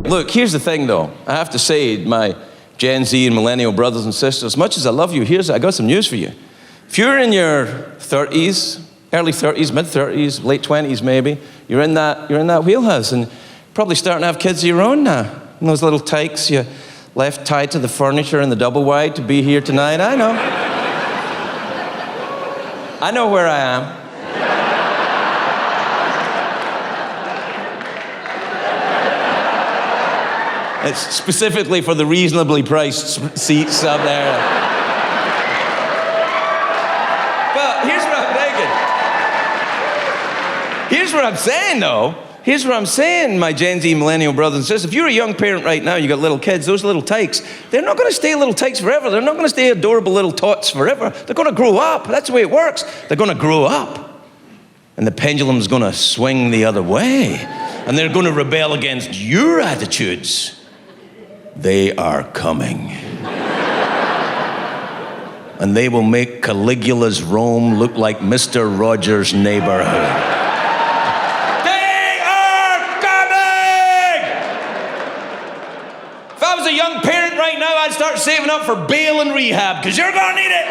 Look, here's the thing, though. I have to say, my Gen Z and millennial brothers and sisters, as much as I love you, I got some news for you. If you're in your 30s, early 30s, mid-30s, late 20s maybe, you're in that wheelhouse and probably starting to have kids of your own now. And those little tykes you left tied to the furniture in the double wide to be here tonight, I know. I know where I am. It's specifically for the reasonably priced seats up there. But here's what I'm thinking. Here's what I'm saying, though. Here's what I'm saying, my Gen Z millennial brothers and sisters. If you're a young parent right now, you got little kids, those little tykes, they're not going to stay little tykes forever. They're not going to stay adorable little tots forever. They're going to grow up. That's the way it works. They're going to grow up. And the pendulum's going to swing the other way. And they're going to rebel against your attitudes. They are coming. And they will make Caligula's Rome look like Mr. Rogers' neighborhood. They are coming! If I was a young parent right now, I'd start saving up for bail and rehab, because you're gonna need it.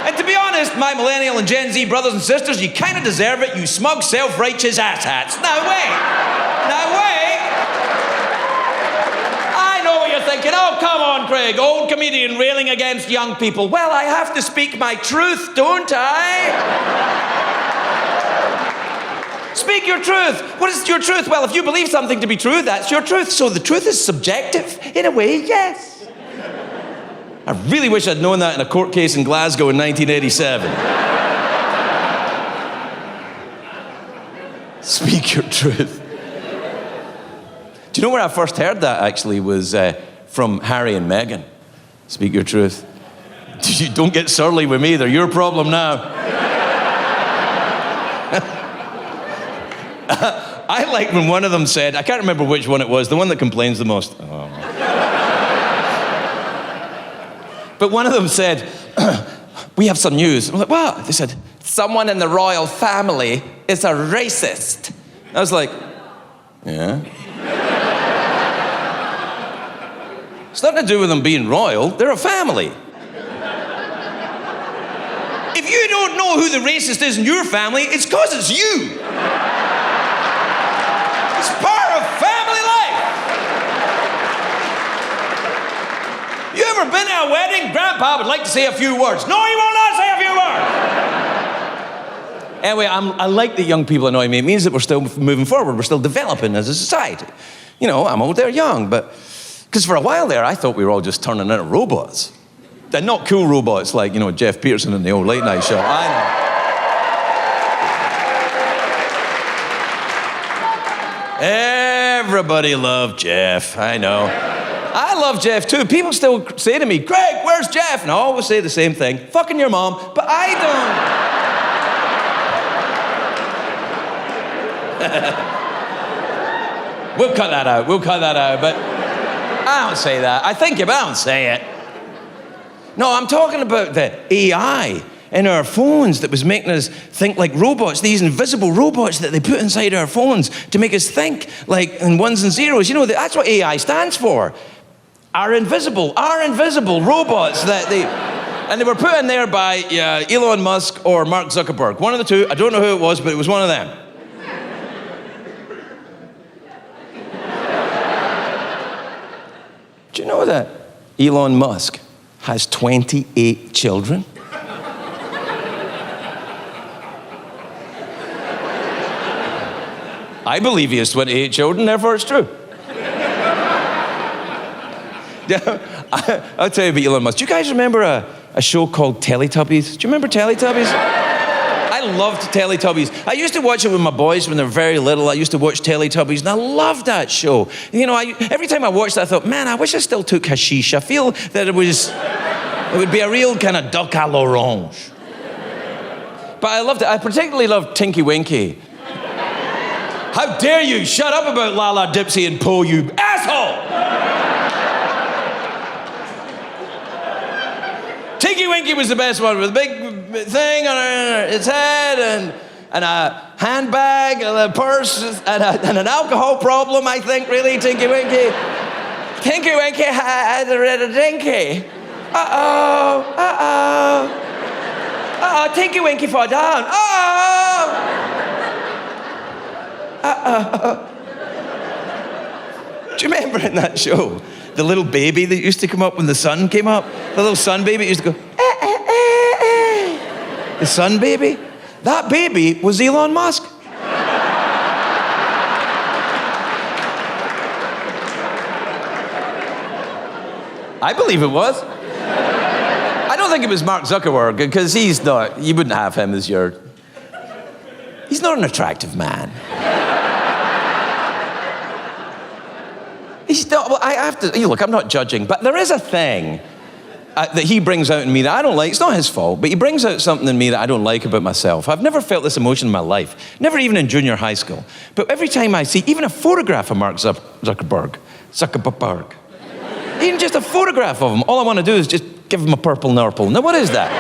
And to be honest, my millennial and Gen Z brothers and sisters, you kind of deserve it, you smug, self-righteous asshats. Now wait. You're thinking, oh, come on, Craig, old comedian railing against young people. Well, I have to speak my truth, don't I? Speak your truth. What is your truth? Well, if you believe something to be true, that's your truth. So the truth is subjective? In a way, yes. I really wish I'd known that in a court case in Glasgow in 1987. Speak your truth. Do you know where I first heard that, actually, was from Harry and Meghan. Speak your truth. Don't get surly with me, they're your problem now. I like when one of them said, I can't remember which one it was, the one that complains the most. Oh. But one of them said, we have some news. I'm like, what? They said, someone in the royal family is a racist. I was like, yeah. It's nothing to do with them being royal. They're a family. If you don't know who the racist is in your family, it's because it's you. It's part of family life. You ever been to a wedding? Grandpa would like to say a few words. No, he will not say a few words. Anyway, I like that young people annoy me. It means that we're still moving forward. We're still developing as a society. You know, I'm old, they're young, but... Because for a while there, I thought we were all just turning into robots. They're not cool robots like, you know, Jeff Peterson in the old late night show. I know. Everybody loved Jeff, I know. I love Jeff too. People still say to me, Greg, where's Jeff? And I always say the same thing, fucking your mom, but I don't. We'll cut that out, but I don't say that. I think it, but I don't say it. No, I'm talking about the AI in our phones that was making us think like robots, these invisible robots that they put inside our phones to make us think like in ones and zeros. You know, that's what AI stands for. Our invisible robots that and they were put in there by Elon Musk or Mark Zuckerberg. One of the two, I don't know who it was, but it was one of them. Do you know that Elon Musk has 28 children? I believe he has 28 children, therefore it's true. I'll tell you about Elon Musk. Do you guys remember a show called Teletubbies? Do you remember Teletubbies? I loved Teletubbies. I used to watch it with my boys when they were very little. I used to watch Teletubbies, and I loved that show. You know, every time I watched that, I thought, man, I wish I still took hashish. I feel that it would be a real kind of duck à l'orange. But I loved it. I particularly loved Tinky Winky. How dare you shut up about Lala, Dipsy, and Po, you asshole! Tinky Winky was the best one with a big thing on its head, and a handbag, and a purse, and an alcohol problem, I think, really, Tinky Winky. Tinky Winky had a dinky. Uh-oh, uh-oh. Uh-oh, Tinky Winky fall down. Uh-oh. Uh-oh. Do you remember in that show, the little baby that used to come up when the sun came up? The little sun baby used to go, eh, eh, eh, eh. The sun baby? That baby was Elon Musk. I believe it was. I don't think it was Mark Zuckerberg, because he's not, you wouldn't have him as your, he's not an attractive man. He's not, well, I have to, look, I'm not judging, but there is a thing that he brings out in me that I don't like. It's not his fault, but he brings out something in me that I don't like about myself. I've never felt this emotion in my life, never even in junior high school. But every time I see even a photograph of Mark Zuckerberg, even just a photograph of him, all I want to do is just give him a purple nurple. Now, what is that?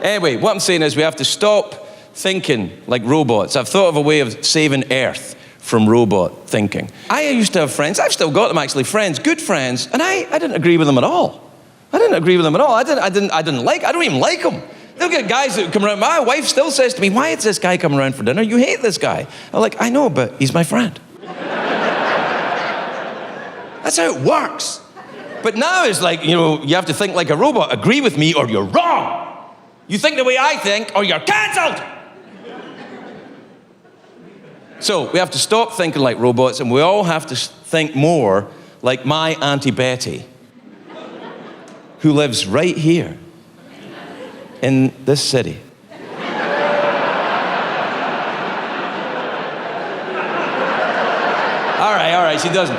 Anyway, what I'm saying is we have to stop thinking like robots. I've thought of a way of saving Earth from robot thinking. I used to have friends, I've still got them actually, friends, good friends, and I didn't agree with them at all. I don't even like them. They'll get guys that come around. My wife still says to me, why is this guy coming around for dinner? You hate this guy. I'm like, I know, but he's my friend. That's how it works. But now it's like, you have to think like a robot. Agree with me or you're wrong. You think the way I think or you're cancelled. So we have to stop thinking like robots, and we all have to think more like my Auntie Betty, who lives right here in this city. All right, she doesn't.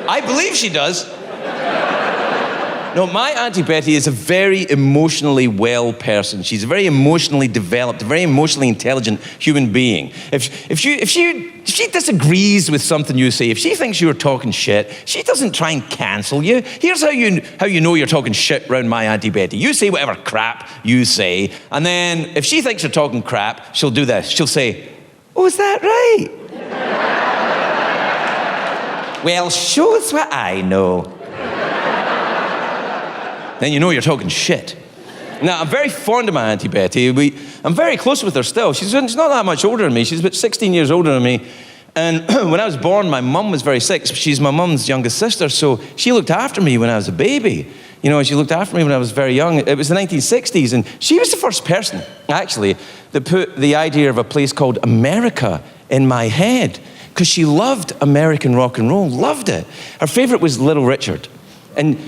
I believe she does. No, my Auntie Betty is a very emotionally well person. She's a very emotionally developed, a very emotionally intelligent human being. If she disagrees with something you say, if she thinks you're talking shit, she doesn't try and cancel you. Here's how you know you're talking shit around my Auntie Betty. You say whatever crap you say, and then if she thinks you're talking crap, she'll do this. She'll say, oh, is that right? Well, shows what I know. Then you know you're talking shit. Now, I'm very fond of my Auntie Betty. I'm very close with her still. She's not that much older than me. She's about 16 years older than me. And when I was born, my mum was very sick. She's my mum's youngest sister, so she looked after me when I was a baby. She looked after me when I was very young. It was the 1960s, and she was the first person, actually, that put the idea of a place called America in my head, because she loved American rock and roll, loved it. Her favorite was Little Richard. And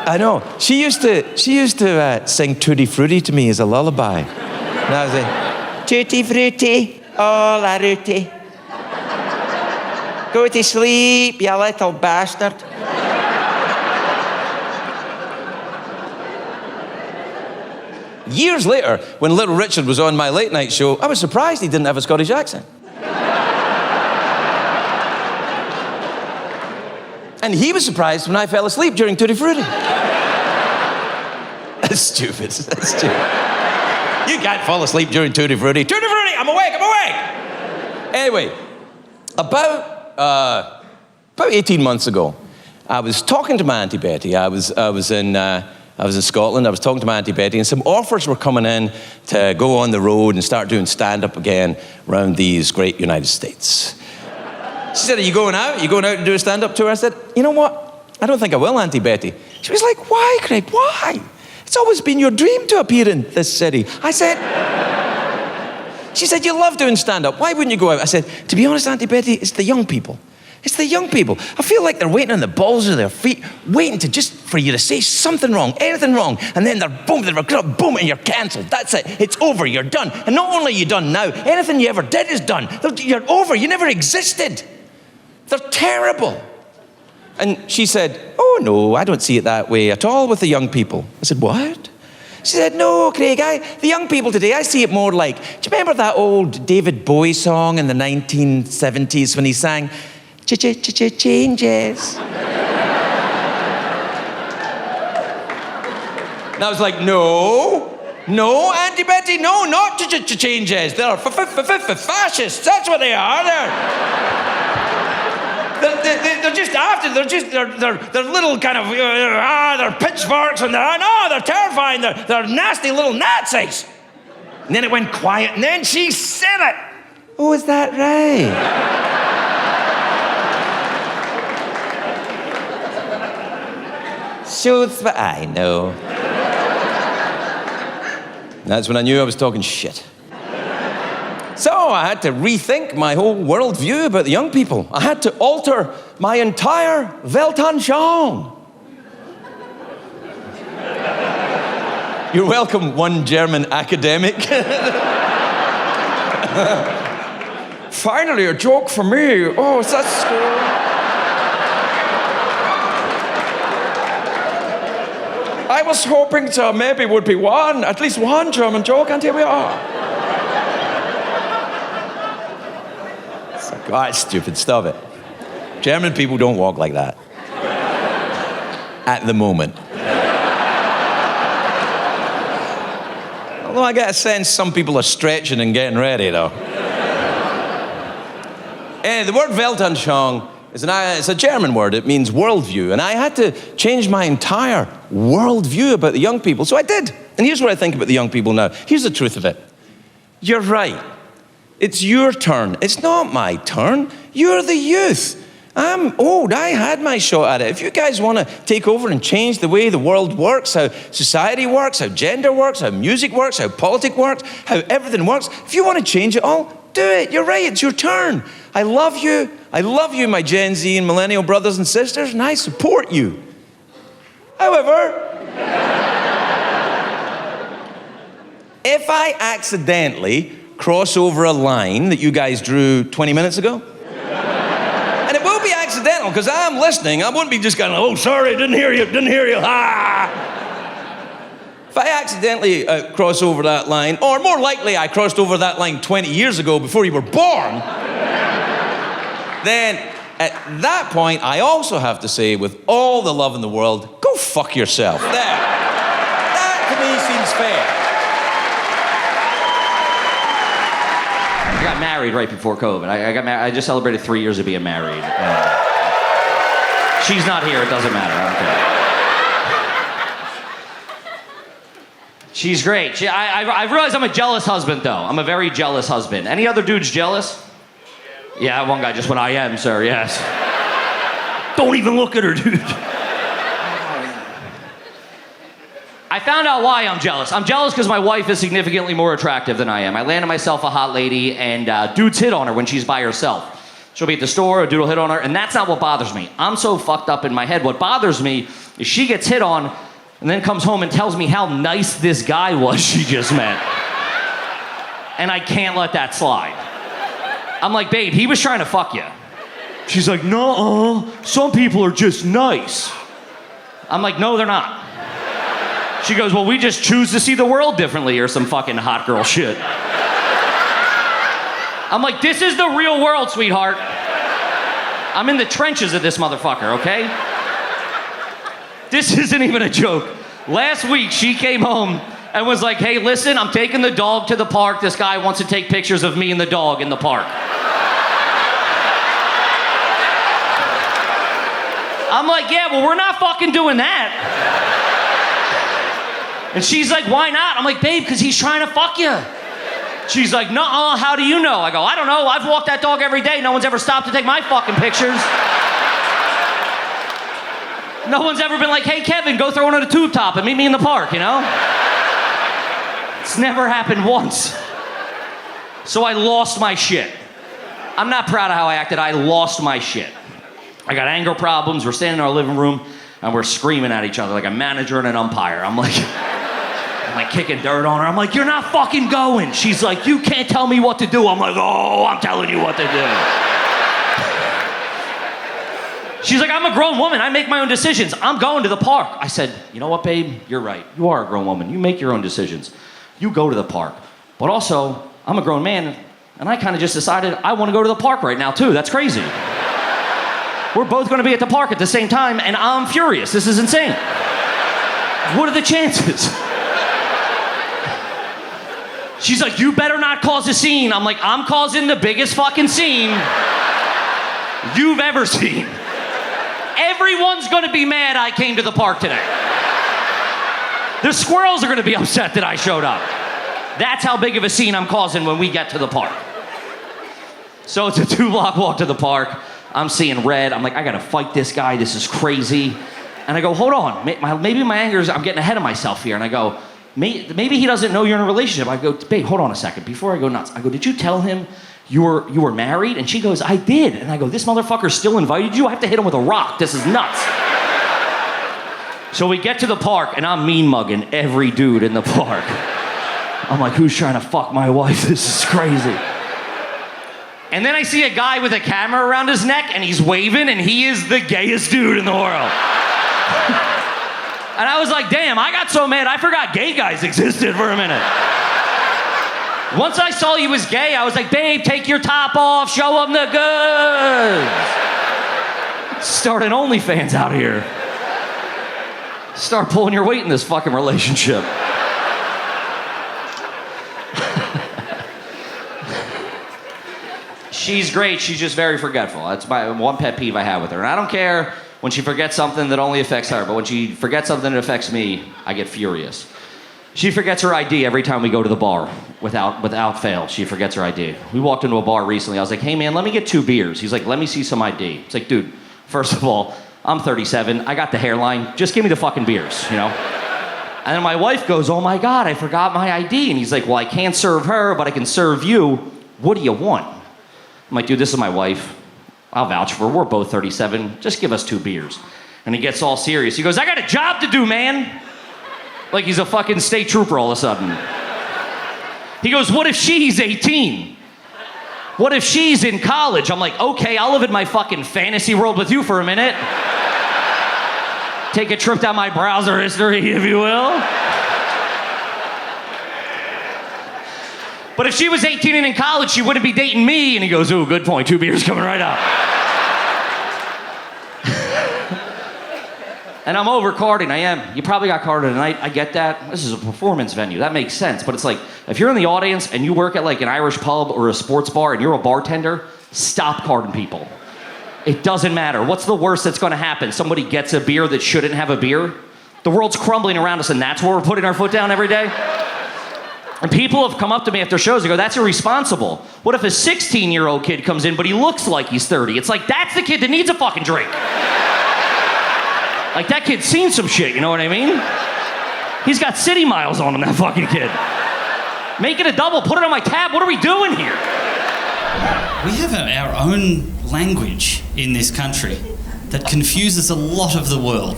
I know. She used to sing Tutti Frutti to me as a lullaby. And I was like, Tutti Frutti, oh la Rutti. Go to sleep, you little bastard. Years later, when Little Richard was on my late night show, I was surprised he didn't have a Scottish accent. And he was surprised when I fell asleep during Tutti Frutti. That's stupid. That's stupid. You can't fall asleep during Tutti Frutti. Tutti Frutti, I'm awake. Anyway, about 18 months ago, I was talking to my Auntie Betty. I was in Scotland. I was talking to my Auntie Betty, and some offers were coming in to go on the road and start doing stand-up again around these great United States. She said, are you going out? Are you going out to do a stand-up tour? I said, you know what? I don't think I will, Auntie Betty. She was like, why, Craig? Why? It's always been your dream to appear in this city. She said, you love doing stand-up. Why wouldn't you go out? I said, to be honest, Auntie Betty, it's the young people. It's the young people. I feel like they're waiting on the balls of their feet, waiting for you to say something wrong, anything wrong, and then they're boom, and you're cancelled. That's it. It's over. You're done. And not only are you done now, anything you ever did is done. You're over. You never existed. They're terrible. And she said, oh, no, I don't see it that way at all with the young people. I said, what? She said, no, Craig, the young people today, I see it more like, do you remember that old David Bowie song in the 1970s when he sang, changes? And I was like, no, Auntie Betty, no, not changes. They're fascists. That's what they are. They're just after. They're little kind of they're pitchforks and they're terrifying. They're nasty little Nazis. And then it went quiet, and then she said it. Oh, is that right? Shows what I know. That's when I knew I was talking shit. So I had to rethink my whole worldview about the young people. I had to alter my entire Weltanschauung. You're welcome, one German academic. Finally, a joke for me. Oh, that's cool. I was hoping to maybe would be at least one German joke, and here we are. It's like, oh, it's stupid, stop it. German people don't walk like that. At the moment. Although I get a sense some people are stretching and getting ready, though. The word Weltanschauung it's a German word. It means worldview. And I had to change my entire worldview about the young people. So I did. And here's what I think about the young people now. Here's the truth of it. You're right. It's your turn. It's not my turn. You're the youth. I'm old. I had my shot at it. If you guys want to take over and change the way the world works, how society works, how gender works, how music works, how politics works, how everything works, if you want to change it all, do it. You're right. It's your turn. I love you. I love you, my Gen Z and millennial brothers and sisters, and I support you. However, if I accidentally cross over a line that you guys drew 20 minutes ago, and it will be accidental because I'm listening, I wouldn't be just going, oh, sorry, didn't hear you, ah. If I accidentally cross over that line, or more likely I crossed over that line 20 years ago before you were born, then at that point, I also have to say, with all the love in the world, go fuck yourself. There. That, to me, seems fair. I got married right before COVID. I got married. I just celebrated 3 years of being married. She's not here. It doesn't matter. I don't care. She's great. I realize I'm a jealous husband, though. I'm a very jealous husband. Any other dudes jealous? Yeah, one guy just went, I am, sir, yes. Don't even look at her, dude. I found out why I'm jealous. I'm jealous because my wife is significantly more attractive than I am. I landed myself a hot lady, and dudes hit on her when she's by herself. She'll be at the store, a dude will hit on her, and that's not what bothers me. I'm so fucked up in my head. What bothers me is she gets hit on and then comes home and tells me how nice this guy was she just met. And I can't let that slide. I'm like, babe, he was trying to fuck you. She's like, no, some people are just nice. I'm like, no, they're not. She goes, well, we just choose to see the world differently or some fucking hot girl shit. I'm like, this is the real world, sweetheart. I'm in the trenches of this motherfucker, okay? This isn't even a joke. Last week, she came home and was like, hey, listen, I'm taking the dog to the park. This guy wants to take pictures of me and the dog in the park. I'm like, yeah, well, we're not fucking doing that. And she's like, why not? I'm like, babe, because he's trying to fuck you. She's like, nuh-uh, how do you know? I go, I don't know. I've walked that dog every day. No one's ever stopped to take my fucking pictures. No one's ever been like, hey, Kevin, go throw one on a tube top and meet me in the park, you know? It's never happened once. So I lost my shit. I'm not proud of how I acted. I lost my shit. I got anger problems. We're standing in our living room and we're screaming at each other like a manager and an umpire. I'm like kicking dirt on her. I'm like, you're not fucking going. She's like, you can't tell me what to do. I'm like, oh, I'm telling you what to do. She's like, I'm a grown woman. I make my own decisions. I'm going to the park. I said, you know what, babe? You're right. You are a grown woman. You make your own decisions. You go to the park. But also, I'm a grown man, and I kind of just decided I want to go to the park right now, too. That's crazy. We're both going to be at the park at the same time, and I'm furious. This is insane. What are the chances? She's like, you better not cause a scene. I'm like, I'm causing the biggest fucking scene you've ever seen. Everyone's gonna be mad I came to the park today. The squirrels are gonna be upset that I showed up. That's how big of a scene I'm causing when we get to the park. So it's a 2-block walk to the park. I'm seeing red. I'm like, I gotta fight this guy. This is crazy. And I go, hold on. Maybe my anger is, I'm getting ahead of myself here. And I go, maybe he doesn't know you're in a relationship. I go, babe, hold on a second. Before I go nuts, I go, did you tell him you were married? And she goes, I did. And I go, this motherfucker still invited you? I have to hit him with a rock. This is nuts. So we get to the park, and I'm mean mugging every dude in the park. I'm like, who's trying to fuck my wife? This is crazy. And then I see a guy with a camera around his neck, and he's waving, and he is the gayest dude in the world. And I was like, damn, I got so mad, I forgot gay guys existed for a minute. Once I saw he was gay, I was like, babe, take your top off, show him the goods. Start an OnlyFans out here. Start pulling your weight in this fucking relationship. She's great, she's just very forgetful. That's my one pet peeve I have with her. And I don't care when she forgets something that only affects her, but when she forgets something that affects me, I get furious. She forgets her ID every time we go to the bar, without fail. She forgets her ID. We walked into a bar recently. I was like, hey man, let me get 2 beers. He's like, let me see some ID. It's like, dude, first of all, I'm 37. I got the hairline. Just give me the fucking beers, you know? And then my wife goes, oh my God, I forgot my ID. And he's like, well, I can't serve her, but I can serve you. What do you want? I'm like, dude, this is my wife. I'll vouch for her. We're both 37. Just give us 2 beers. And he gets all serious. He goes, I got a job to do, man. Like he's a fucking state trooper all of a sudden. He goes, what if she's 18? What if she's in college? I'm like, okay, I'll live in my fucking fantasy world with you for a minute. Take a trip down my browser history, if you will. But if she was 18 and in college, she wouldn't be dating me. And he goes, ooh, good point. 2 beers coming right up. And I'm overcarding. I am. You probably got carded tonight. I get that. This is a performance venue. That makes sense. But it's like, if you're in the audience and you work at like an Irish pub or a sports bar and you're a bartender, stop carding people. It doesn't matter. What's the worst that's going to happen? Somebody gets a beer that shouldn't have a beer? The world's crumbling around us, and that's where we're putting our foot down every day? And people have come up to me after shows and go, that's irresponsible. What if a 16-year-old kid comes in, but he looks like he's 30? It's like, that's the kid that needs a fucking drink. Like, that kid's seen some shit, you know what I mean? He's got city miles on him, that fucking kid. Make it a double, put it on my tab. What are we doing here? We have our own language in this country that confuses a lot of the world.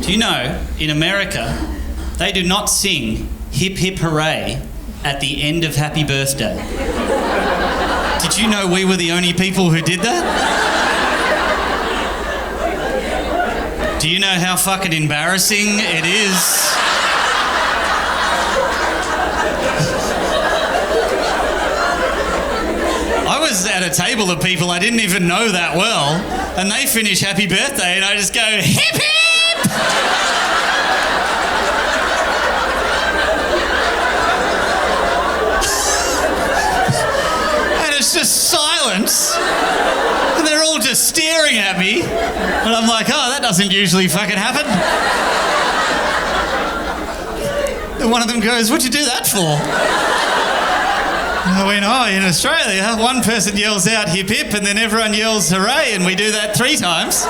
Do you know, in America, they do not sing hip hip hooray at the end of happy birthday. Did you know we were the only people who did that? Do you know how fucking embarrassing it is? I was at a table of people I didn't even know that well, and they finish happy birthday and I just go, hip hip! And it's just silence. And they're all just staring at me. And I'm like, oh, that doesn't usually fucking happen. And one of them goes, what'd you do that for? And I went, oh, in Australia, one person yells out hip hip and then everyone yells hooray, and we do that 3 times.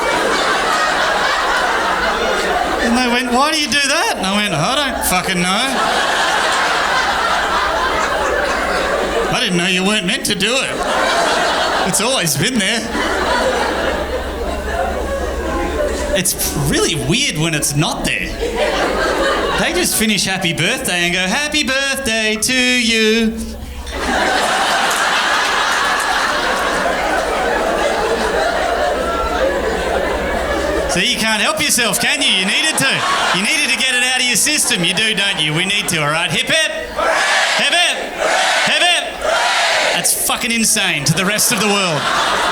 And they went, why do you do that? And I went, I don't fucking know. I didn't know you weren't meant to do it. It's always been there. It's really weird when it's not there. They just finish happy birthday and go, happy birthday to you. So you can't help yourself, can you? You needed to. You needed to get it out of your system. You do, don't you? We need to, all right? Hip hip. Hip hip. Hip hip. That's fucking insane to the rest of the world.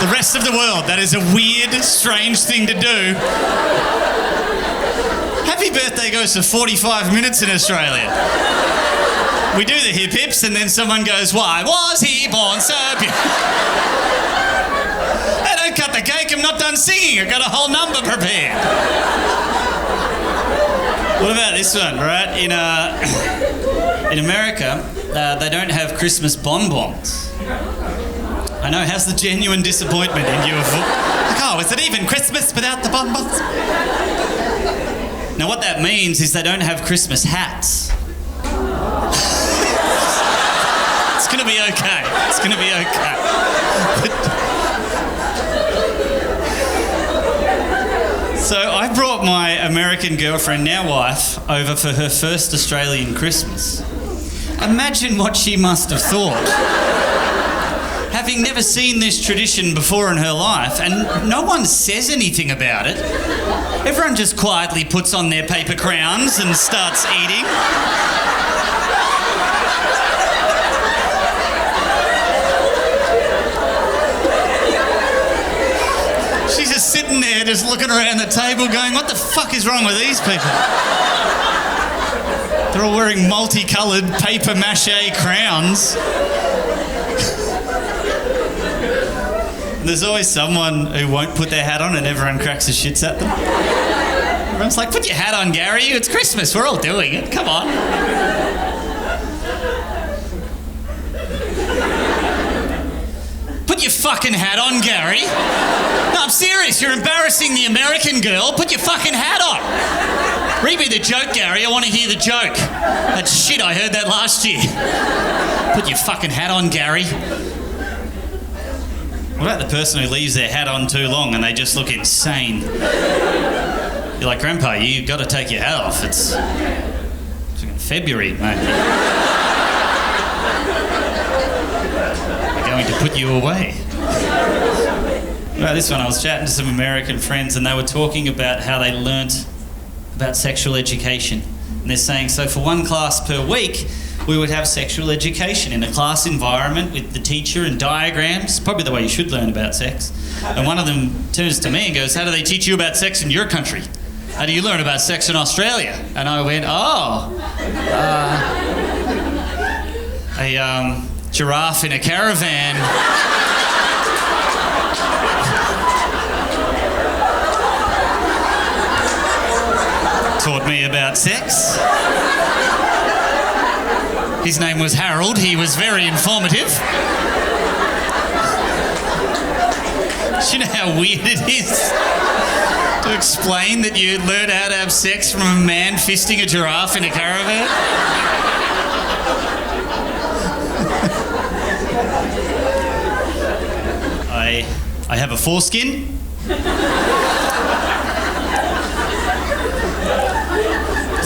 The rest of the world, that is a weird, strange thing to do. Happy birthday goes for 45 minutes in Australia. We do the hip hips and then someone goes, why was he born so beautiful? Hey, don't cut the cake, I'm not done singing. I've got a whole number prepared. What about this one, right? In America, they don't have Christmas bonbons. I know, how's the genuine disappointment in you? Like, oh, is it even Christmas without the bonbons? Now what that means is they don't have Christmas hats. It's gonna be okay. It's gonna be okay. So I brought my American girlfriend, now wife, over for her first Australian Christmas. Imagine what she must have thought. Having never seen this tradition before in her life, and no one says anything about it. Everyone just quietly puts on their paper crowns and starts eating. She's just sitting there, just looking around the table going, what the fuck is wrong with these people? They're all wearing multicoloured paper mache crowns. There's always someone who won't put their hat on and everyone cracks his shits at them. Everyone's like, put your hat on, Gary. It's Christmas. We're all doing it. Come on. Put your fucking hat on, Gary. No, I'm serious. You're embarrassing the American girl. Put your fucking hat on. Read me the joke, Gary. I want to hear the joke. That's shit. I heard that last year. Put your fucking hat on, Gary. What about the person who leaves their hat on too long and they just look insane? You're like, Grandpa, you've got to take your hat off. It's February, mate. We're going to put you away. What about this one? I was chatting to some American friends and they were talking about how they learnt about sexual education. And they're saying, so for one class per week, we would have sexual education in a class environment with the teacher and diagrams, probably the way you should learn about sex. And one of them turns to me and goes, how do they teach you about sex in your country? How do you learn about sex in Australia? And I went, a giraffe in a caravan. Taught me about sex. His name was Harold. He was very informative. Do you know how weird it is to explain that you learn how to have sex from a man fisting a giraffe in a caravan? I have a foreskin.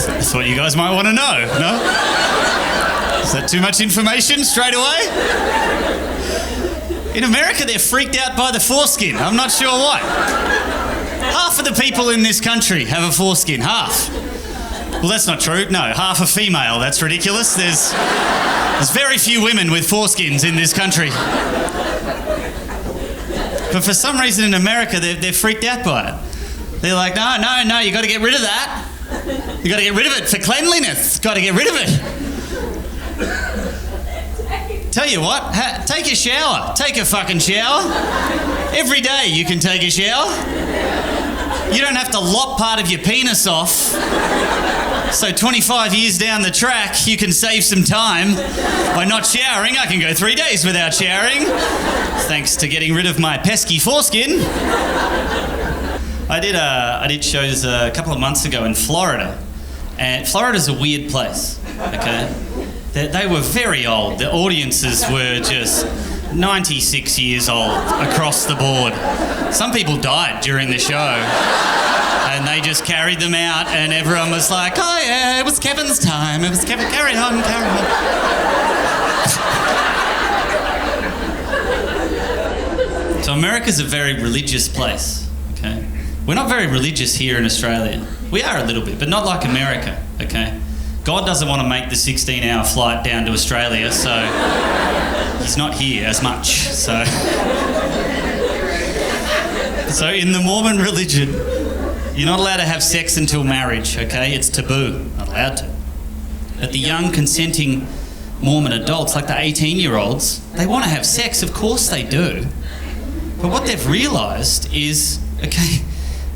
I thought you guys might want to know, no? Is that too much information straight away? In America, they're freaked out by the foreskin. I'm not sure why. Half of the people in this country have a foreskin. Half. Well, that's not true. No, half are female. That's ridiculous. There's very few women with foreskins in this country. But for some reason in America, they're freaked out by it. They're like, no, you got to get rid of that. You got to get rid of it for cleanliness. Got to get rid of it. Tell you what, take a shower. Take a fucking shower. Every day you can take a shower. You don't have to lop part of your penis off. So 25 years down the track, you can save some time by not showering. I can go 3 days without showering, thanks to getting rid of my pesky foreskin. I did shows a couple of months ago in Florida, and Florida's a weird place. Okay, they were very old. The audiences were just 96 years old across the board. Some people died during the show, and they just carried them out, and everyone was like, "Oh yeah, it was Kevin's time. It was Kevin. Carry on, carry on." So America's a very religious place. Okay. We're not very religious here in Australia. We are a little bit, but not like America, okay? God doesn't want to make the 16-hour flight down to Australia, so he's not here as much. So in the Mormon religion, You're not allowed to have sex until marriage, okay? It's taboo. Not allowed to. But the young consenting Mormon adults, like the 18-year-olds, they want to have sex, of course they do. But what they've realised is, okay,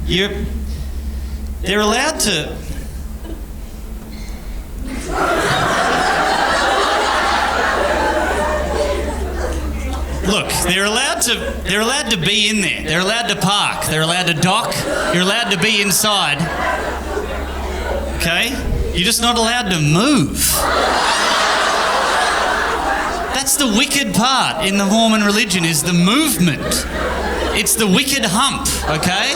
they're allowed to... Look, they're allowed to be in there. They're allowed to park. They're allowed to dock. You're allowed to be inside. Okay? You're just not allowed to move. That's the wicked part in the Mormon religion, is the movement. It's the wicked hump, okay?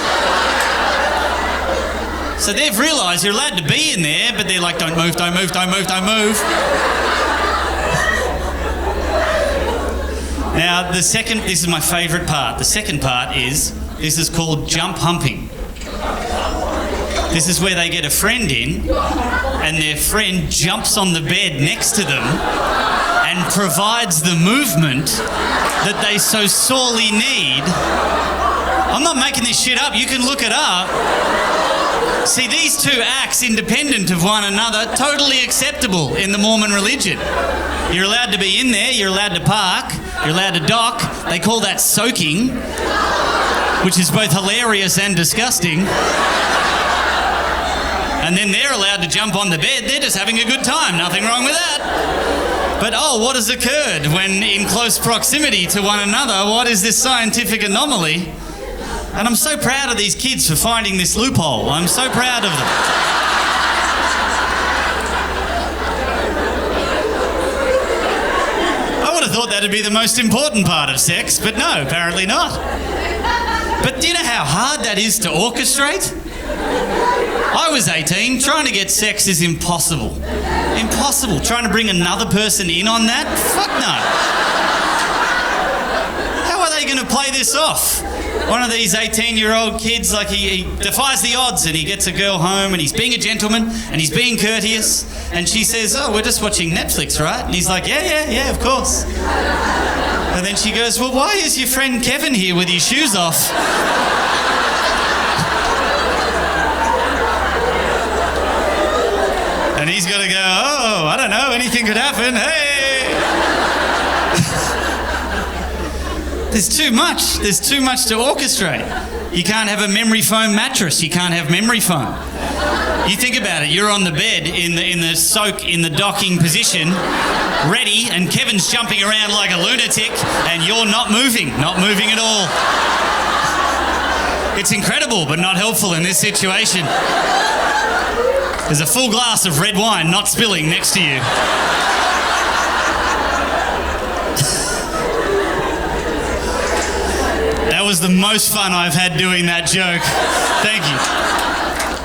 So they've realised you're allowed to be in there, but they're like, don't move, don't move, don't move, don't move. Now, this is my favourite part. The second part is, this is called jump humping. This is where they get a friend in, and their friend jumps on the bed next to them and provides the movement that they so sorely need. I'm not making this shit up. You can look it up. See, these two acts, independent of one another, totally acceptable in the Mormon religion. You're allowed to be in there, you're allowed to park, you're allowed to dock. They call that soaking, which is both hilarious and disgusting. And then they're allowed to jump on the bed. They're just having a good time. Nothing wrong with that. But what has occurred when in close proximity to one another? What is this scientific anomaly? And I'm so proud of these kids for finding this loophole. I'm so proud of them. I would have thought that'd be the most important part of sex, but no, apparently not. But do you know how hard that is to orchestrate? I was 18. Trying to get sex is impossible. Impossible. Trying to bring another person in on that? Fuck no. How are they going to play this off? One of these 18-year-old kids, like he defies the odds, and he gets a girl home, and he's being a gentleman, and he's being courteous, and she says, oh, we're just watching Netflix, right? And he's like, yeah, of course. And then she goes, well, why is your friend Kevin here with his shoes off? And he's got to go, oh, I don't know, anything could happen, hey! There's too much to orchestrate. You can't have a memory foam mattress, you can't have memory foam. You think about it, you're on the bed in the docking position, ready, and Kevin's jumping around like a lunatic, and you're not moving at all. It's incredible, but not helpful in this situation. There's a full glass of red wine not spilling next to you. That was the most fun I've had doing that joke. Thank you.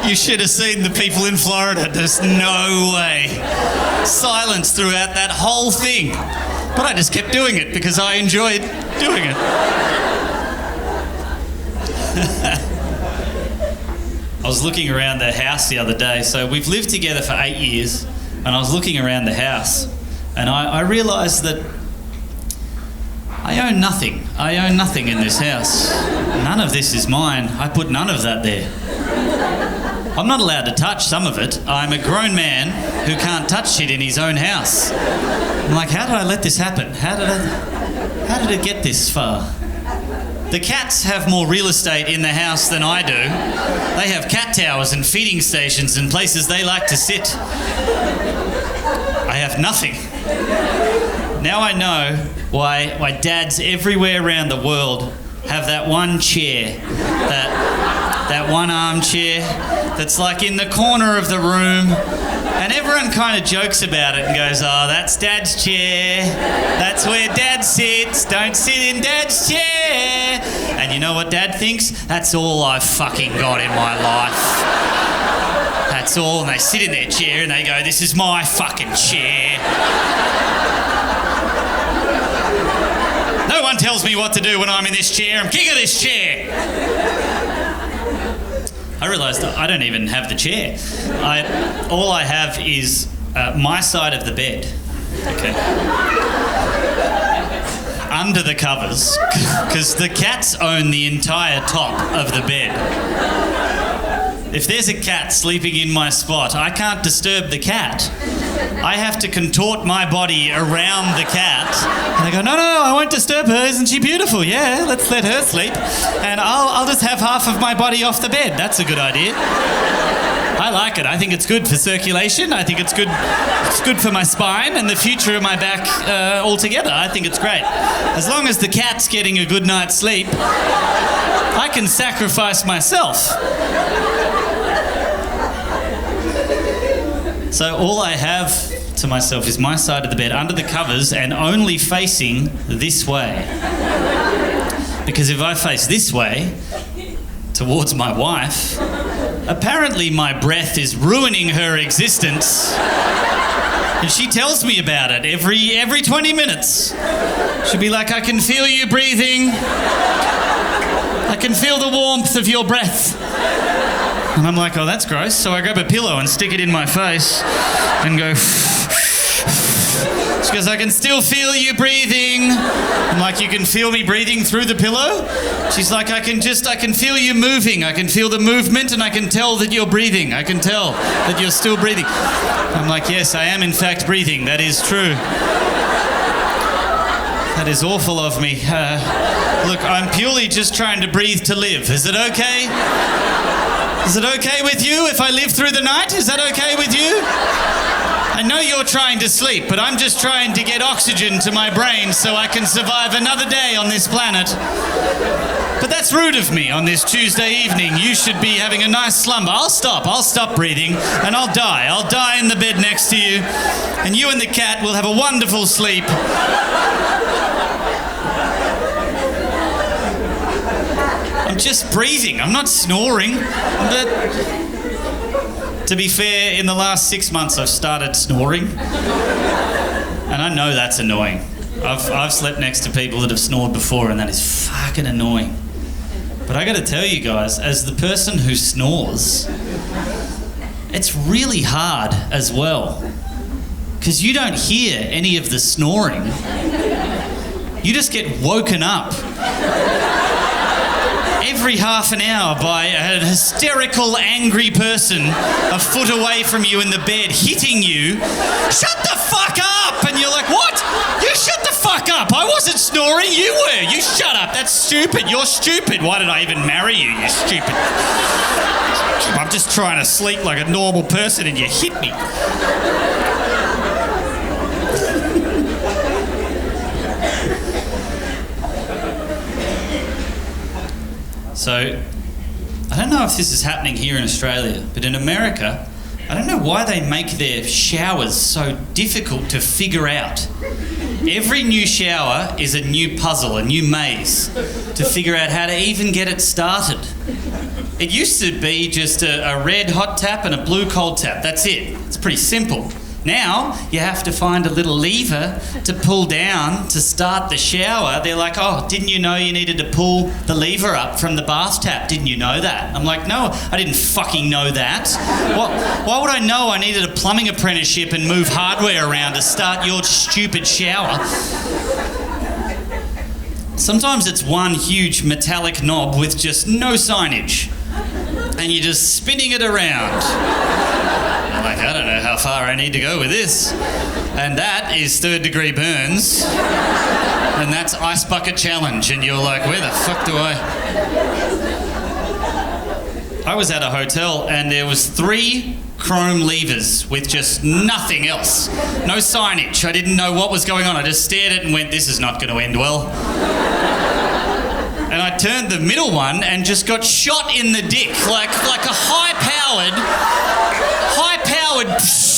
You should have seen the people in Florida. There's no way. Silence throughout that whole thing. But I just kept doing it because I enjoyed doing it. I was looking around the house the other day. So we've lived together for 8 years, and I was looking around the house, and I realised that I own nothing. I own nothing in this house. None of this is mine. I put none of that there. I'm not allowed to touch some of it. I'm a grown man who can't touch shit in his own house. I'm like, how did I let this happen? How did it get this far? The cats have more real estate in the house than I do. They have cat towers and feeding stations and places they like to sit. I have nothing. Now I know why dads everywhere around the world have that one chair, that one armchair that's like in the corner of the room, and everyone kind of jokes about it and goes, oh, that's Dad's chair. That's where Dad sits. Don't sit in Dad's chair. And you know what Dad thinks? That's all I've fucking got in my life. That's all. And they sit in their chair and they go, this is my fucking chair. No one tells me what to do when I'm in this chair. I'm king of this chair. I realised I don't even have the chair. All I have is my side of the bed. Okay. Under the covers, because the cats own the entire top of the bed. If there's a cat sleeping in my spot, I can't disturb the cat. I have to contort my body around the cat. And I go, no, I won't disturb her. Isn't she beautiful? Yeah, let's let her sleep. And I'll just have half of my body off the bed. That's a good idea. I like it. I think it's good for circulation. I think it's good for my spine and the future of my back altogether. I think it's great. As long as the cat's getting a good night's sleep, I can sacrifice myself. So all I have to myself is my side of the bed under the covers and only facing this way. Because if I face this way, towards my wife, apparently my breath is ruining her existence. And she tells me about it every 20 minutes. She'll be like, I can feel you breathing. I can feel the warmth of your breath. And I'm like, oh, that's gross. So I grab a pillow and stick it in my face and go... She goes, I can still feel you breathing. I'm like, you can feel me breathing through the pillow? She's like, I can feel you moving. I can feel the movement and I can tell that you're breathing. I can tell that you're still breathing. I'm like, yes, I am in fact breathing. That is true. That is awful of me. Look, I'm purely just trying to breathe to live. Is it okay? Is it okay with you if I live through the night? Is that okay with you? I know you're trying to sleep, but I'm just trying to get oxygen to my brain so I can survive another day on this planet. But that's rude of me on this Tuesday evening. You should be having a nice slumber. I'll stop breathing, and I'll die. I'll die in the bed next to you, and you and the cat will have a wonderful sleep. I'm just breathing. I'm not snoring. But to be fair, in the last 6 months, I've started snoring. And I know that's annoying. I've slept next to people that have snored before, and that is fucking annoying. But I got to tell you guys, as the person who snores, it's really hard as well. Because you don't hear any of the snoring. You just get woken up every half an hour by a hysterical, angry person a foot away from you in the bed, hitting you. Shut the fuck up! And you're like, what? You shut the fuck up! I wasn't snoring, you were! You shut up! That's stupid! You're stupid! Why did I even marry you, you stupid? I'm just trying to sleep like a normal person and you hit me. So, I don't know if this is happening here in Australia, but in America, I don't know why they make their showers so difficult to figure out. Every new shower is a new puzzle, a new maze, to figure out how to even get it started. It used to be just a red hot tap and a blue cold tap. That's it. It's pretty simple. Now, you have to find a little lever to pull down to start the shower. They're like, oh, didn't you know you needed to pull the lever up from the bath tap? Didn't you know that? I'm like, no, I didn't fucking know that. Why would I know I needed a plumbing apprenticeship and move hardware around to start your stupid shower? Sometimes it's one huge metallic knob with just no signage, and you're just spinning it around. Like, I don't know how far I need to go with this. And that is 3rd degree burns. And that's ice bucket challenge. And you're like, where the fuck do I was at a hotel and there was 3 chrome levers with just nothing else. No signage. I didn't know what was going on. I just stared at it and went, this is not going to end well. And I turned the middle one and just got shot in the dick. Like a high-powered,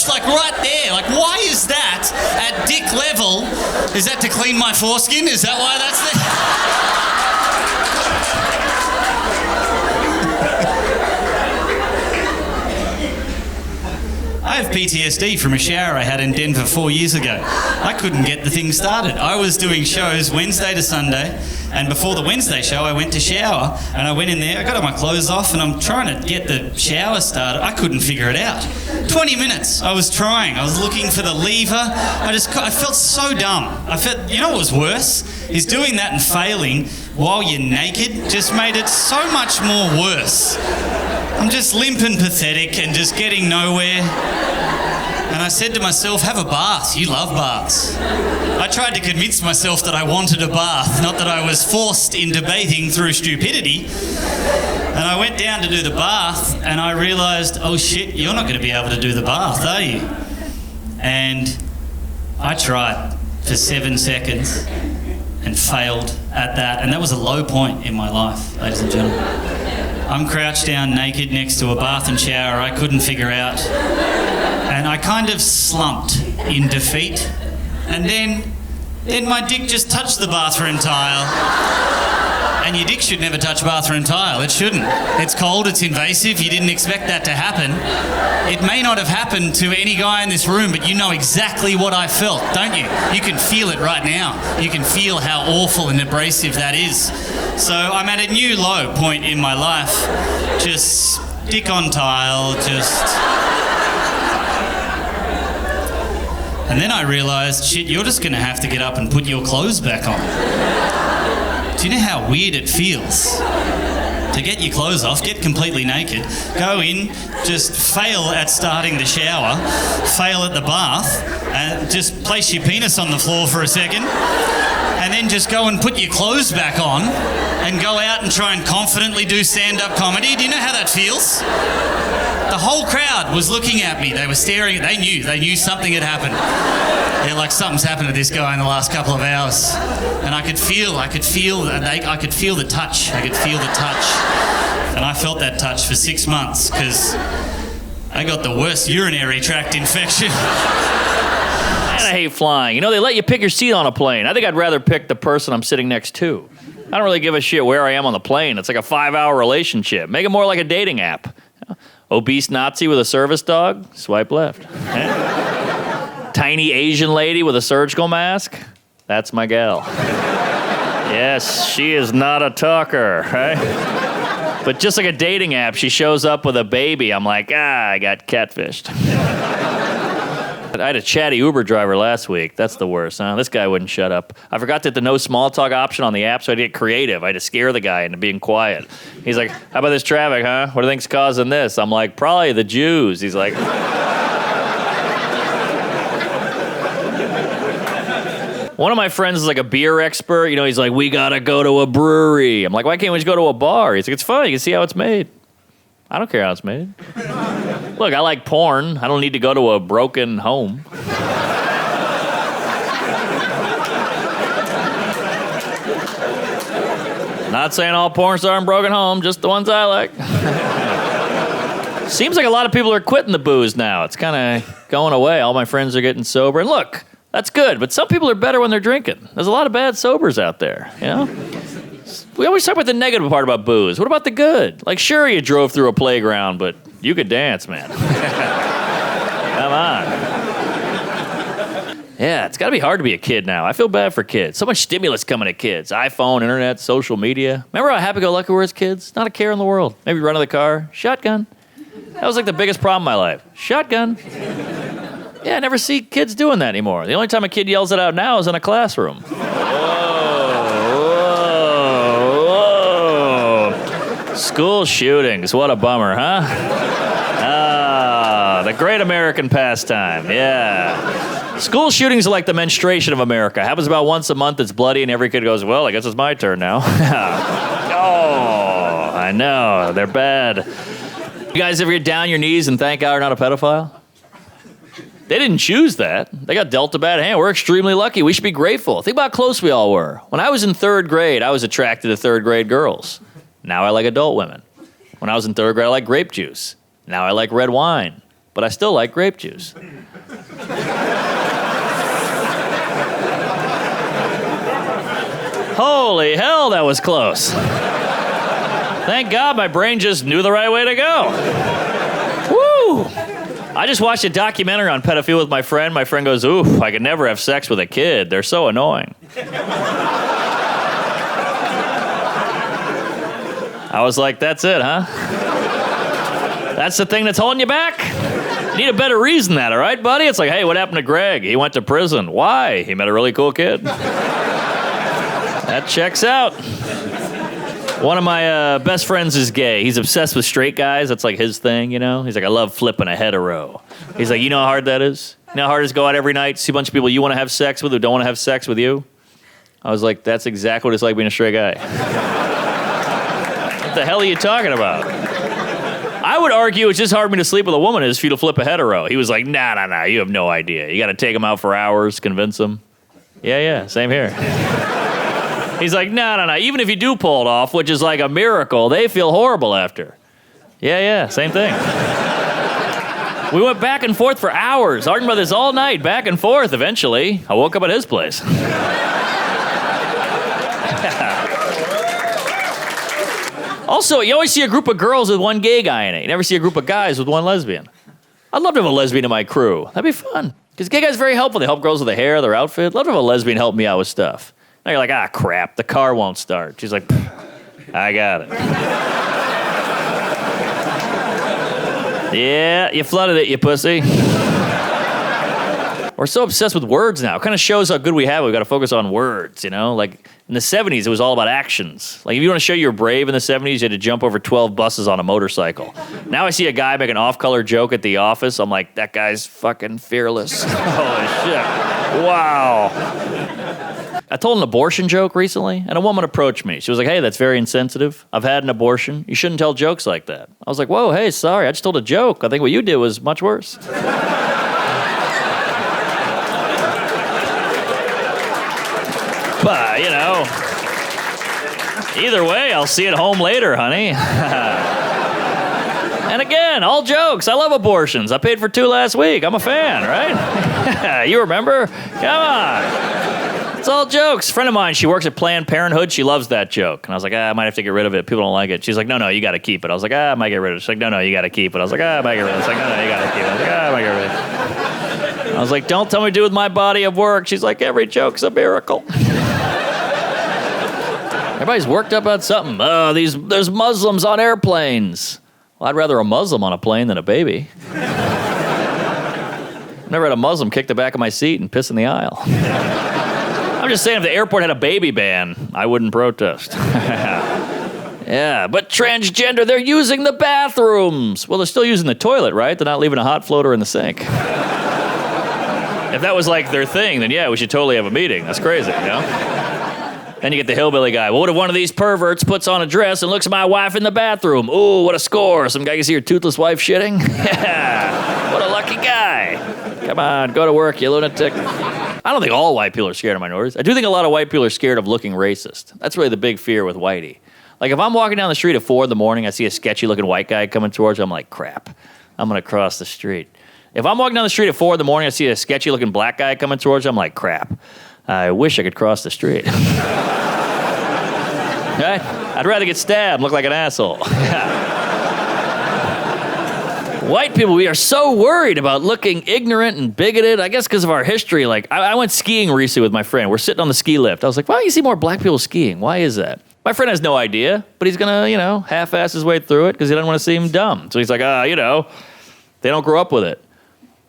like right there. Like, why is that at dick level? Is that to clean my foreskin? Is that why that's there? I have PTSD from a shower I had in Denver 4 years ago. I couldn't get the thing started. I was doing shows Wednesday to Sunday, and before the Wednesday show I went to shower, and I went in there, I got all my clothes off, and I'm trying to get the shower started. I couldn't figure it out. 20 minutes I was trying. I was looking for the lever. I felt so dumb. You know what was worse? Is doing that and failing while you're naked just made it so much more worse. I'm I'm just limp and pathetic and just getting nowhere. And I said to myself, have a bath. You love baths. I tried to convince myself that I wanted a bath, not that I was forced into bathing through stupidity. And I went down to do the bath and I realised, oh shit, you're not going to be able to do the bath, are you? And I tried for 7 seconds and failed at that. And that was a low point in my life, ladies and gentlemen. I'm crouched down naked next to a bath and shower I couldn't figure out. And I kind of slumped in defeat. And then my dick just touched the bathroom tile. And your dick should never touch bathroom tile. It shouldn't. It's cold, it's invasive, you didn't expect that to happen. It may not have happened to any guy in this room, but you know exactly what I felt, don't you? You can feel it right now. You can feel how awful and abrasive that is. So I'm at a new low point in my life. Just dick on tile, just... And then I realised, shit, you're just going to have to get up and put your clothes back on. Do you know how weird it feels? To get your clothes off, get completely naked, go in, just fail at starting the shower, fail at the bath, and just place your penis on the floor for a second, and then just go and put your clothes back on and go out and try and confidently do stand-up comedy. Do you know how that feels? The whole crowd was looking at me. They were staring. They knew something had happened. They're like, something's happened to this guy in the last couple of hours. And I could feel the touch. And I felt that touch for 6 months because I got the worst urinary tract infection. And I hate flying. You know, they let you pick your seat on a plane. I think I'd rather pick the person I'm sitting next to. I don't really give a shit where I am on the plane. It's like a 5-hour relationship. Make it more like a dating app. Obese Nazi with a service dog? Swipe left. Tiny Asian lady with a surgical mask? That's my gal. Yes, she is not a talker, right? But just like a dating app, she shows up with a baby. I'm like, I got catfished. I had a chatty Uber driver last week. That's the worst, huh? This guy wouldn't shut up. I forgot that the no small talk option on the app, so I had to get creative. I had to scare the guy into being quiet. He's like, how about this traffic, huh? What do you think's causing this? I'm like, probably the Jews. He's like... One of my friends is like a beer expert. You know, he's like, we gotta go to a brewery. I'm like, why can't we just go to a bar? He's like, it's fun. You can see how it's made. I don't care how it's made. Look, I like porn. I don't need to go to a broken home. Not saying all porn stars in broken home, just the ones I like. Seems like a lot of people are quitting the booze now. It's kind of going away. All my friends are getting sober. And look, that's good, but some people are better when they're drinking. There's a lot of bad sobers out there, you know? We always talk about the negative part about booze. What about the good? Like, sure, you drove through a playground, but you could dance, man. Come on. Yeah, it's got to be hard to be a kid now. I feel bad for kids. So much stimulus coming at kids. iPhone, internet, social media. Remember how happy-go-lucky we were as kids? Not a care in the world. Maybe run to the car. Shotgun. That was like the biggest problem in my life. Shotgun. Yeah, I never see kids doing that anymore. The only time a kid yells it out now is in a classroom. Whoa. School shootings. What a bummer, huh? Ah, the great American pastime. Yeah. School shootings are like the menstruation of America. Happens about once a month. It's bloody, and every kid goes, well, I guess it's my turn now. Oh, I know. They're bad. You guys ever get down on your knees and thank God you're not a pedophile? They didn't choose that. They got dealt a bad hand. We're extremely lucky. We should be grateful. Think about how close we all were. When I was in 3rd grade, I was attracted to 3rd grade girls. Now I like adult women. When I was in 3rd grade, I like grape juice. Now I like red wine. But I still like grape juice. Holy hell, that was close. Thank God my brain just knew the right way to go. Woo! I just watched a documentary on pedophilia with my friend. My friend goes, oof, I could never have sex with a kid. They're so annoying. I was like, that's it, huh? That's the thing that's holding you back? You need a better reason than that, all right, buddy? It's like, hey, what happened to Greg? He went to prison. Why? He met a really cool kid. That checks out. One of my best friends is gay. He's obsessed with straight guys. That's like his thing, you know? He's like, I love flipping a hetero. He's like, you know how hard that is? You know how hard it is to go out every night, see a bunch of people you want to have sex with who don't want to have sex with you? I was like, that's exactly what it's like being a straight guy. What the hell are you talking about? I would argue it's just hard for me to sleep with a woman as for you to flip a hetero. He was like, nah, you have no idea. You got to take him out for hours, convince him. Yeah, same here. He's like, no. Even if you do pull it off, which is like a miracle, they feel horrible after. Yeah, same thing. We went back and forth for hours, arguing about this all night, back and forth. Eventually, I woke up at his place. Also, you always see a group of girls with one gay guy in it. You never see a group of guys with one lesbian. I'd love to have a lesbian in my crew. That'd be fun. Because gay guys are very helpful. They help girls with their hair, their outfit. I'd love to have a lesbian help me out with stuff. Now you're like, crap, the car won't start. She's like, I got it. Yeah, you flooded it, you pussy. We're so obsessed with words now. It kind of shows how good we have it. We've got to focus on words, you know? Like, in the 70s, it was all about actions. Like, if you want to show you're brave in the 70s, you had to jump over 12 buses on a motorcycle. Now I see a guy make an off-color joke at the office. I'm like, that guy's fucking fearless. Holy shit. Wow. I told an abortion joke recently, and a woman approached me. She was like, hey, that's very insensitive. I've had an abortion. You shouldn't tell jokes like that. I was like, whoa, hey, sorry. I just told a joke. I think what you did was much worse. But, you know, either way, I'll see you at home later, honey. And again, all jokes. I love abortions. I paid for 2 last week. I'm a fan, right? You remember? Come on. It's all jokes. A friend of mine, she works at Planned Parenthood. She loves that joke. And I was like, I might have to get rid of it. People don't like it. She's like, no, you got to keep it. I was like, I might get rid of it. She's like, no, you got to keep it. I was like, I might get rid of it. She's like, no, you got to keep it. I was like, I might get rid of it. I was like, don't tell me what to do with my body of work. She's like, every joke's a miracle. Everybody's worked up about something. Oh, there's Muslims on airplanes. Well, I'd rather a Muslim on a plane than a baby. I've never had a Muslim kick the back of my seat and piss in the aisle. I'm just saying, if the airport had a baby ban, I wouldn't protest. Yeah, but transgender, they're using the bathrooms. Well, they're still using the toilet, right? They're not leaving a hot floater in the sink. If that was like their thing, then yeah, we should totally have a meeting. That's crazy, you know? Then you get the hillbilly guy. Well, what if one of these perverts puts on a dress and looks at my wife in the bathroom? Ooh, what a score. Some guy can see your toothless wife shitting? Yeah, what a lucky guy. Come on, go to work, you lunatic. I don't think all white people are scared of minorities. I do think a lot of white people are scared of looking racist. That's really the big fear with whitey. Like, if I'm walking down the street at 4 a.m, I see a sketchy-looking white guy coming towards me, I'm like, crap, I'm going to cross the street. If I'm walking down the street at 4 a.m, I see a sketchy-looking black guy coming towards me, I'm like, crap, I wish I could cross the street. Right? I'd rather get stabbed and look like an asshole. White people, we are so worried about looking ignorant and bigoted, I guess because of our history. Like, I went skiing recently with my friend. We're sitting on the ski lift. I was like, why don't you see more black people skiing? Why is that? My friend has no idea, but he's going to, half-ass his way through it because he doesn't want to seem dumb. So he's like, they don't grow up with it.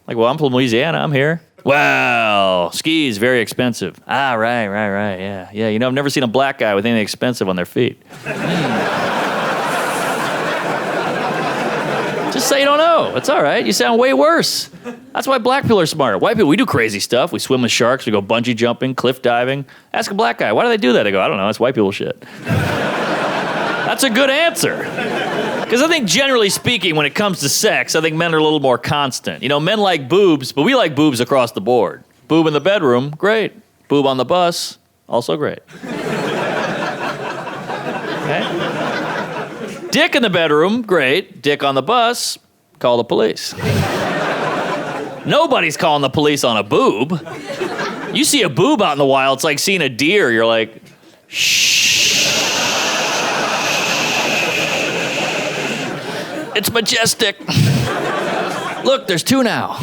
Like, well, I'm from Louisiana. I'm here. Well, skis, very expensive. Right, yeah. Yeah, I've never seen a black guy with anything expensive on their feet. Just say you don't know. It's all right. You sound way worse. That's why black people are smarter. White people, we do crazy stuff. We swim with sharks. We go bungee jumping, cliff diving. Ask a black guy, why do they do that? They go, I don't know. It's white people shit. That's a good answer. Because I think, generally speaking, when it comes to sex, I think men are a little more constant. Men like boobs, but we like boobs across the board. Boob in the bedroom, great. Boob on the bus, also great. Okay? Dick in the bedroom, great. Dick on the bus, call the police. Nobody's calling the police on a boob. You see a boob out in the wild, it's like seeing a deer. You're like, shh. It's majestic. Look, there's 2 now.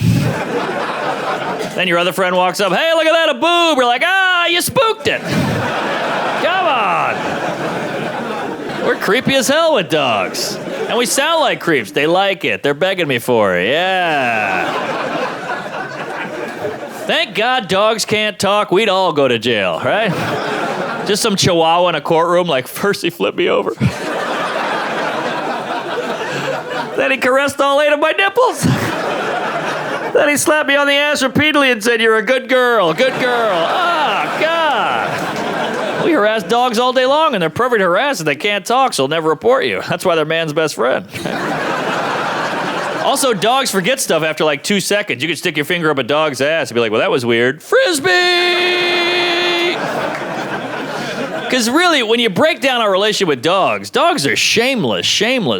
Then your other friend walks up, hey, look at that, a boob. You're like, you spooked it. Come on. We're creepy as hell with dogs. And we sound like creeps. They like it. They're begging me for it. Yeah. Thank God dogs can't talk. We'd all go to jail, right? Just some chihuahua in a courtroom, like, first he flipped me over. Then he caressed all 8 of my nipples. Then he slapped me on the ass repeatedly and said, "You're a good girl, good girl." Oh, God. We harass dogs all day long, and they're perfect harassers. They can't talk, so they'll never report you. That's why they're man's best friend. Also, dogs forget stuff after like 2 seconds. You could stick your finger up a dog's ass and be like, "Well, that was weird." Frisbee! Because really, when you break down our relationship with dogs are shameless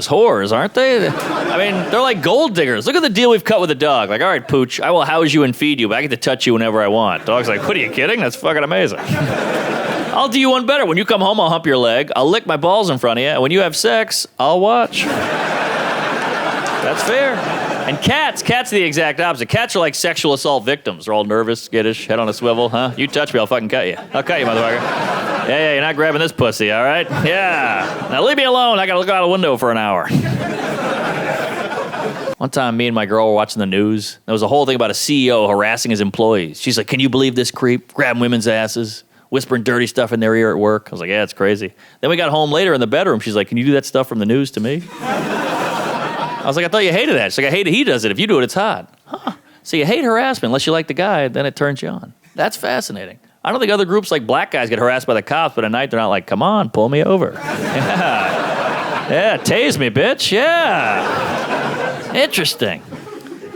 whores, aren't they? I mean, they're like gold diggers. Look at the deal we've cut with a dog. Like, all right, Pooch, I will house you and feed you, but I get to touch you whenever I want. Dog's like, what are you kidding? That's fucking amazing. I'll do you one better. When you come home, I'll hump your leg. I'll lick my balls in front of you. And when you have sex, I'll watch. That's fair. And cats are the exact opposite. Cats are like sexual assault victims. They're all nervous, skittish, head on a swivel. Huh? You touch me, I'll fucking cut you. I'll cut you, motherfucker. Yeah, you're not grabbing this pussy, all right? Yeah. Now leave me alone. I gotta look out the window for an hour. One time, me and my girl were watching the news. There was a whole thing about a CEO harassing his employees. She's like, "Can you believe this creep? Grabbing women's asses, whispering dirty stuff in their ear at work." I was like, "Yeah, it's crazy." Then we got home later in the bedroom. She's like, "Can you do that stuff from the news to me?" I was like, "I thought you hated that." She's like, "I hate it. He does it. If you do it, it's hot." Huh. So you hate harassment unless you like the guy, then it turns you on. That's fascinating. I don't think other groups like black guys get harassed by the cops, but at night they're not like, "Come on, pull me over." Yeah, tase me, bitch. Yeah. Interesting.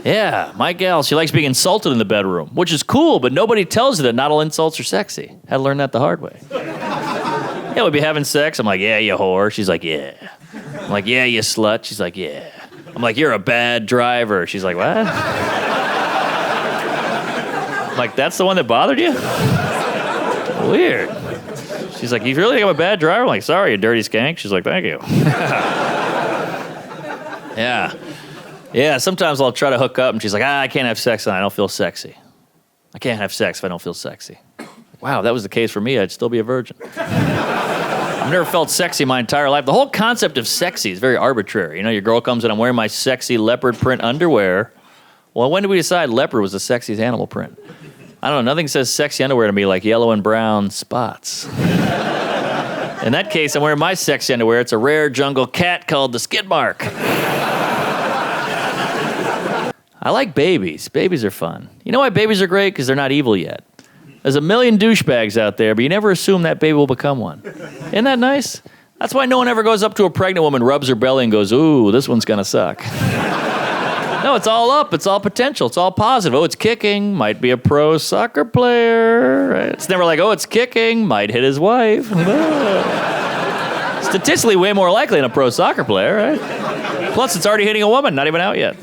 Yeah, my gal, she likes being insulted in the bedroom, which is cool, but nobody tells her that not all insults are sexy. Had to learn that the hard way. Yeah, we'd be having sex. I'm like, "Yeah, you whore." She's like, "Yeah." I'm like, "Yeah, you slut." She's like, "Yeah." I'm like, "You're a bad driver." She's like, "What?" I'm like, "That's the one that bothered you?" Weird. She's like, "You really think I'm a bad driver?" I'm like, "Sorry, you dirty skank." She's like, "Thank you." Yeah. Yeah, sometimes I'll try to hook up and she's like, "I can't have sex and I don't feel sexy. I can't have sex if I don't feel sexy." Wow, if that was the case for me, I'd still be a virgin. I've never felt sexy my entire life. The whole concept of sexy is very arbitrary. You know, your girl comes in, I'm wearing my sexy leopard print underwear. Well, when did we decide leopard was the sexiest animal print? I don't know, nothing says sexy underwear to me like yellow and brown spots. In that case, I'm wearing my sexy underwear. It's a rare jungle cat called the skid mark. I like babies. Babies are fun. You know why babies are great? Because they're not evil yet. There's a million douchebags out there, but you never assume that baby will become one. Isn't that nice? That's why no one ever goes up to a pregnant woman, rubs her belly, and goes, "Ooh, this one's gonna suck." No, it's all up. It's all potential. It's all positive. Oh, it's kicking. Might be a pro soccer player. Right? It's never like, oh, it's kicking. Might hit his wife. Statistically, way more likely than a pro soccer player, right? Plus, it's already hitting a woman. Not even out yet.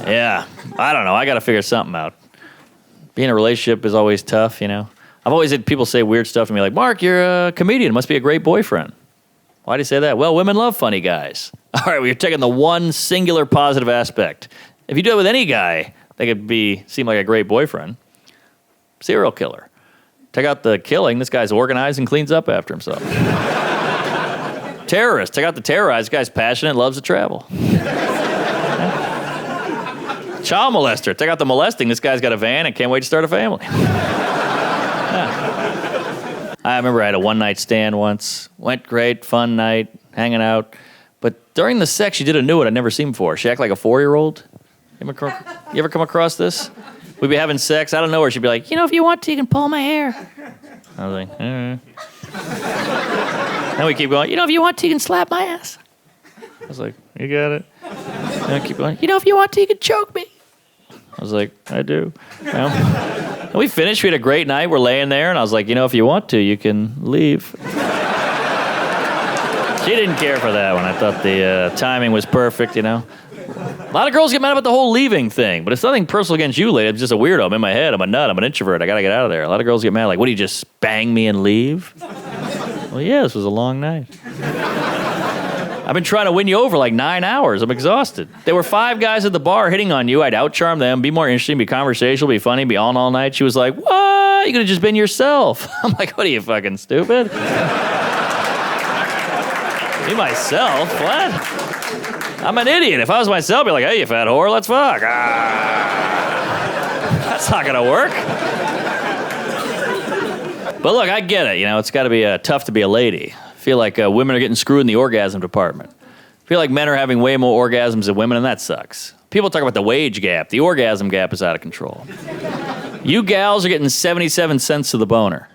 Yeah. I don't know. I got to figure something out. Being in a relationship is always tough, you know. I've always had people say weird stuff to me like, "Mark, you're a comedian. Must be a great boyfriend." Why do you say that? Well, women love funny guys. All right, well, you're taking the one singular positive aspect. If you do it with any guy, they could seem like a great boyfriend. Serial killer. Take out the killing. This guy's organized and cleans up after himself. Terrorist. Take out the terrorized. This guy's passionate, loves to travel. Child molester. Take out the molesting. This guy's got a van and can't wait to start a family. I remember I had a one-night stand once. Went great, fun night, hanging out. But during the sex, she did a new one I'd never seen before. She acted like a 4-year-old. You ever come across this? We'd be having sex. I don't know where she'd be like, "You know, if you want to, you can pull my hair." I was like, "All right." Then we keep going, "You know, if you want to, you can slap my ass." I was like, "You got it." Then I keep going, "You know, if you want to, you can choke me." I was like, "I do." You know? And we finished. We had a great night. We're laying there, and I was like, "You know, if you want to, you can leave." She didn't care for that one. I thought the timing was perfect, you know. A lot of girls get mad about the whole leaving thing, but it's nothing personal against you, lady. I'm just a weirdo. I'm in my head. I'm a nut. I'm an introvert. I got to get out of there. A lot of girls get mad like, "What, do you just bang me and leave?" Well, yeah, this was a long night. I've been trying to win you over like 9 hours. I'm exhausted. There were 5 guys at the bar hitting on you. I'd outcharm them, be more interesting, be conversational, be funny, be on all night. She was like, "What? You could have just been yourself." I'm like, "What are you, fucking stupid?" Be myself? What? I'm an idiot. If I was myself, I'd be like, "Hey, you fat whore, let's fuck." That's not gonna work. But look, I get it. You know, it's got to be tough to be a lady. I feel like women are getting screwed in the orgasm department. I feel like men are having way more orgasms than women, and that sucks. People talk about the wage gap. The orgasm gap is out of control. You gals are getting 77 cents to the boner.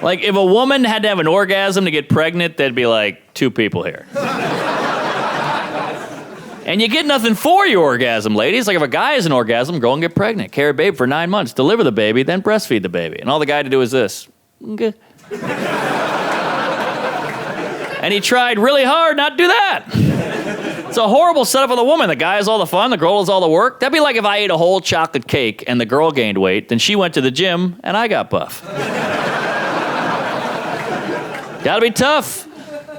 Like, if a woman had to have an orgasm to get pregnant, there'd be like 2 people here. And you get nothing for your orgasm, ladies. Like, if a guy has an orgasm, go and get pregnant. Carry a baby for 9 months. Deliver the baby, then breastfeed the baby. And all the guy had to do is this. Okay. And he tried really hard not to do that. It's a horrible setup for the woman. The guy has all the fun, the girl does all the work. That'd be like if I ate a whole chocolate cake and the girl gained weight, then she went to the gym and I got buff. Gotta be tough.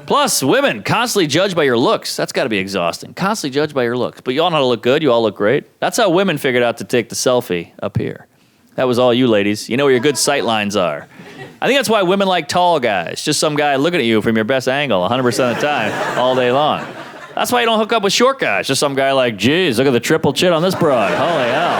Plus, women constantly judged by your looks. That's gotta be exhausting. Constantly judged by your looks. But you all know how to look good. You all look great. That's how women figured out to take the selfie up here. That was all you ladies. You know where your good sight lines are. I think that's why women like tall guys. Just some guy looking at you from your best angle 100% of the time, all day long. That's why you don't hook up with short guys. Just some guy like, geez, look at the triple chin on this broad. Holy hell.